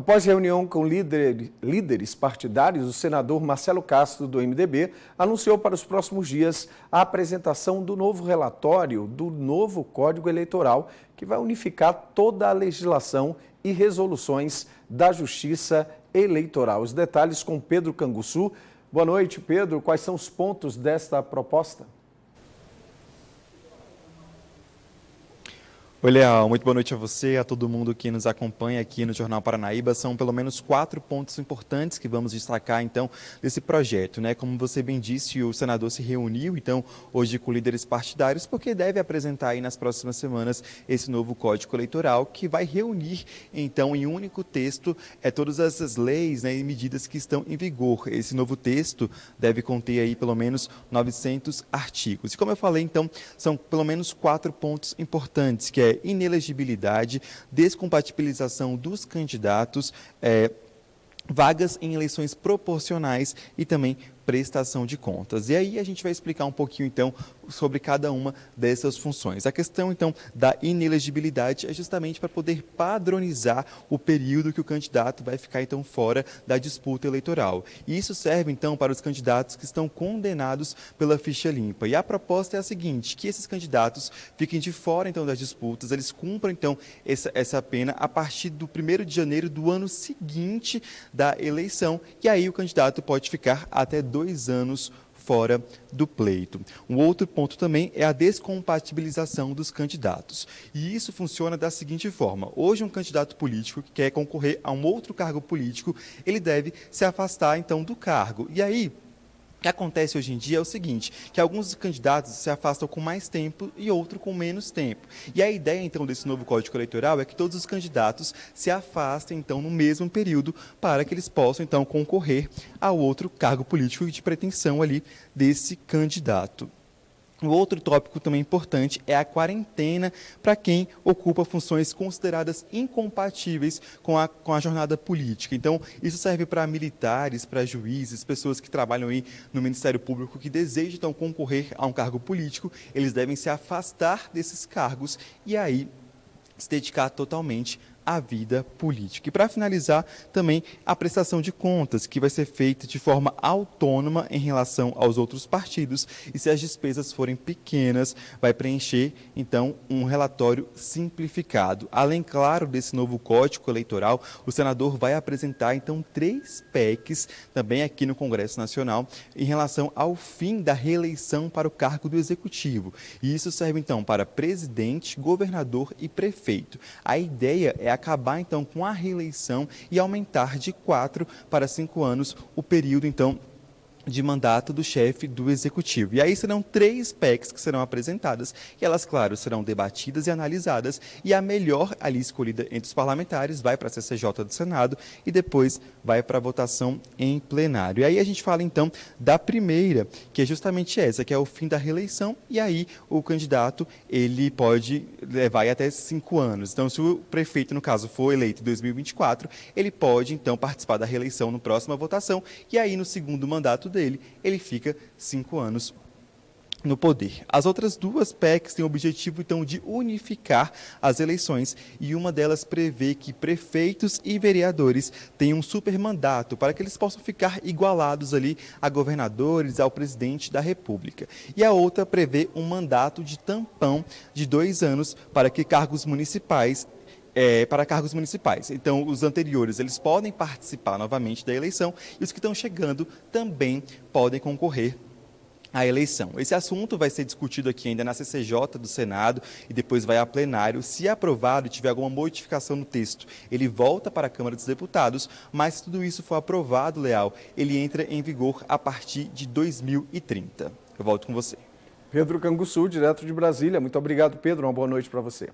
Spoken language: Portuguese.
Após reunião com líderes partidários, o senador Marcelo Castro, do MDB, anunciou para os próximos dias a apresentação do novo relatório do novo Código Eleitoral, que vai unificar toda a legislação e resoluções da Justiça Eleitoral. Os detalhes com Pedro Canguçu. Boa noite, Pedro. Quais são os pontos desta proposta? Oi, Leal. Muito boa noite a você, a todo mundo que nos acompanha aqui no Jornal Paranaíba. São pelo menos 4 pontos importantes que vamos destacar, então, desse projeto, né? Como você bem disse, o senador se reuniu, então, hoje com líderes partidários, porque deve apresentar aí nas próximas semanas esse novo Código Eleitoral, que vai reunir, então, em um único texto, todas essas leis, né, e medidas que estão em vigor. Esse novo texto deve conter aí pelo menos 900 artigos. E como eu falei, então, são pelo menos 4 pontos importantes, que é inelegibilidade, descompatibilização dos candidatos, vagas em eleições proporcionais e também prestação de contas. E aí a gente vai explicar um pouquinho, então, sobre cada uma dessas funções. A questão, então, da inelegibilidade é justamente para poder padronizar o período que o candidato vai ficar, então, fora da disputa eleitoral. E isso serve, então, para os candidatos que estão condenados pela ficha limpa. E a proposta é a seguinte, que esses candidatos fiquem de fora, então, das disputas, eles cumpram, então, essa pena a partir do 1º de janeiro do ano seguinte da eleição. E aí o candidato pode ficar até 2 anos fora do pleito. Um outro ponto também é a descompatibilização dos candidatos. E isso funciona da seguinte forma. Hoje, um candidato político que quer concorrer a um outro cargo político, ele deve se afastar, então, do cargo. E aí, o que acontece hoje em dia é o seguinte, que alguns candidatos se afastam com mais tempo e outros com menos tempo. E a ideia, então, desse novo Código Eleitoral é que todos os candidatos se afastem, então, no mesmo período, para que eles possam, então, concorrer ao outro cargo político de pretensão ali desse candidato. O outro tópico também importante é a quarentena para quem ocupa funções consideradas incompatíveis com a jornada política. Então, isso serve para militares, para juízes, pessoas que trabalham aí no Ministério Público que desejam então concorrer a um cargo político, eles devem se afastar desses cargos e aí se dedicar totalmente à vida política. E para finalizar, também a prestação de contas, que vai ser feita de forma autônoma em relação aos outros partidos e se as despesas forem pequenas, vai preencher, então, um relatório simplificado. Além, claro, desse novo Código Eleitoral, o senador vai apresentar, então, 3 PECs, também aqui no Congresso Nacional, em relação ao fim da reeleição para o cargo do Executivo. E isso serve, então, para presidente, governador e prefeito. A ideia é acabar, então, com a reeleição e aumentar de 4 para 5 anos o período, então, de mandato do chefe do Executivo. E aí serão 3 PECs que serão apresentadas e elas, claro, serão debatidas e analisadas e a melhor ali escolhida entre os parlamentares vai para a CCJ do Senado e depois vai para a votação em plenário. E aí a gente fala, então, da primeira, que é justamente essa, que é o fim da reeleição e aí o candidato, ele pode levar até 5 anos. Então, se o prefeito, no caso, for eleito em 2024, ele pode, então, participar da reeleição na próxima votação e aí no segundo mandato dele, ele fica 5 anos no poder. As outras 2 PECs têm o objetivo, então, de unificar as eleições e uma delas prevê que prefeitos e vereadores tenham um supermandato para que eles possam ficar igualados ali a governadores, ao presidente da República. E a outra prevê um mandato de tampão de 2 anos para que cargos municipais para cargos municipais. Então, os anteriores, eles podem participar novamente da eleição e os que estão chegando também podem concorrer à eleição. Esse assunto vai ser discutido aqui ainda na CCJ do Senado e depois vai a plenário. Se aprovado e tiver alguma modificação no texto, ele volta para a Câmara dos Deputados, mas se tudo isso for aprovado, Leal, ele entra em vigor a partir de 2030. Eu volto com você. Pedro Canguçu, direto de Brasília. Muito obrigado, Pedro. Uma boa noite para você.